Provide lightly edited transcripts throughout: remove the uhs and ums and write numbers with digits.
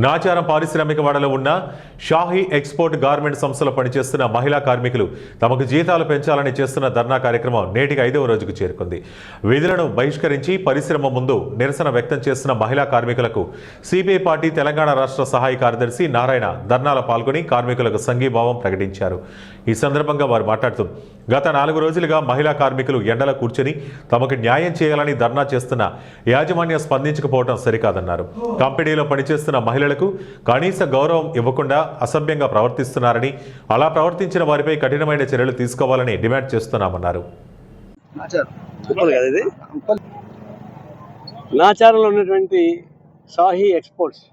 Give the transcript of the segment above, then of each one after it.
నాచారం పారిశ్రామిక వాడలో ఉన్న షాహీ ఎక్స్పోర్ట్ గార్మెంట్ సంస్థలో పనిచేస్తున్న మహిళా కార్మికులు తమకు జీతాలు పెంచాలని చేస్తున్న ధర్నా కార్యక్రమం నేటికి 5వ రోజుకు చేరుకుంది. విధులను బహిష్కరించి పరిశ్రమ ముందు నిరసన వ్యక్తం చేస్తున్న మహిళా కార్మికులకు సిపిఐ పార్టీ తెలంగాణ రాష్ట్ర సహాయ కార్యదర్శి నారాయణ ధర్నాలో పాల్గొని కార్మికులకు సంఘీభావం ప్రకటించారు. ఈ సందర్భంగా వారు మాట్లాడుతూ గత 4 రోజులుగా మహిళా కార్మికులు ఎండలో కూర్చొని తమకు న్యాయం చేయాలని ధర్నా చేస్తున్న యాజమాన్యం స్పందించకపోవడం సరికాదన్నారు. కంపెనీలో పనిచేస్తున్న మహిళలకు కనీస గౌరవం ఇవ్వకుండా అసభ్యంగా ప్రవర్తిస్తున్నారని, అలా ప్రవర్తించిన వారిపై కఠినమైన చర్యలు తీసుకోవాలని డిమాండ్ చేస్తున్నామన్నారు. నాచారంలో ఉన్నటువంటి షాహీ ఎక్స్పోర్ట్స్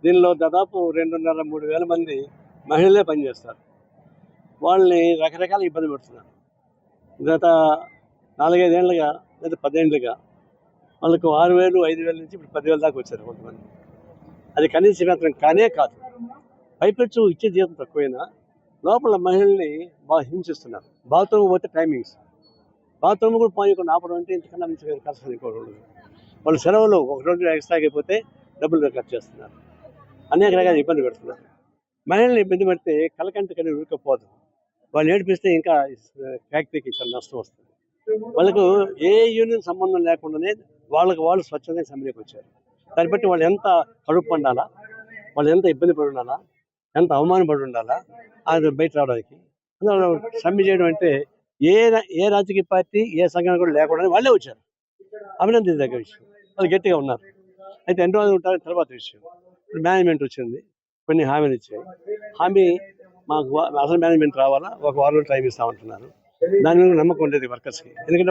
దీనిలో దాదాపు 2.5-3 వేల మంది మహిళలే పనిచేస్తారు. వాళ్ళని రకరకాల ఇబ్బంది పెడుతున్నారు. గత 4-5 ఏళ్ళుగా లేదా 10 ఏళ్ళుగా వాళ్ళకు 6,000, 5,000 నుంచి ఇప్పుడు 10,000 దాకా వచ్చారు కొంతమంది. అది కనీస వేతనం కానే కాదు. పైపెచ్చు ఇచ్చే జీతం తక్కువైనా లోపల మహిళల్ని బాగా హింసిస్తున్నారు. బాత్రూమ్ పోతే టైమింగ్స్, బాత్రూమ్ కూడా పోయకుండా ఆపడం అంటే ఇంతకన్నా మంచి కష్టం ఇంకోటి. వాళ్ళు సెలవులు 1 రోజు ఎక్స్ట్రా అయిపోతే డబ్బులు ఖర్చు చేస్తున్నారు. అనేక రకాల ఇబ్బంది పెడుతున్నారు. మహిళల్ని ఇబ్బంది పెడితే కలకంట కానీ ఉడకపోదు. వాళ్ళు ఏడిపిస్తే ఇంకా ఫ్యాక్టరీకి చాలా నష్టం వస్తుంది. వాళ్ళకు ఏ యూనియన్ సంబంధం లేకుండానే వాళ్ళు స్వచ్ఛందంగా సమ్మెకి వచ్చారు. దాన్ని బట్టి వాళ్ళు ఎంత కడుపు పండాలా, వాళ్ళు ఎంత ఇబ్బంది పడి ఉండాలా, ఎంత అవమానపడి ఉండాలా అది బయట రావడానికి. అందులో సమ్మె చేయడం అంటే ఏ రాజకీయ పార్టీ ఏ సంఘటన కూడా లేకుండా వాళ్ళే వచ్చారు. అభినందించదగ్గ విషయం. వాళ్ళు గట్టిగా ఉన్నారు. అయితే ఎన్ని రోజులు ఉంటారు తర్వాత విషయం. ఇప్పుడు మేనేజ్మెంట్ వచ్చింది, కొన్ని హామీలు ఇచ్చాయి. హామీ మాకు అసలు మేనేజ్మెంట్ రావాలా, 1 వారం టైం ఇస్తామంటున్నారు. దాని మీద నమ్మకం ఉండేది వర్కర్స్కి. ఎందుకంటే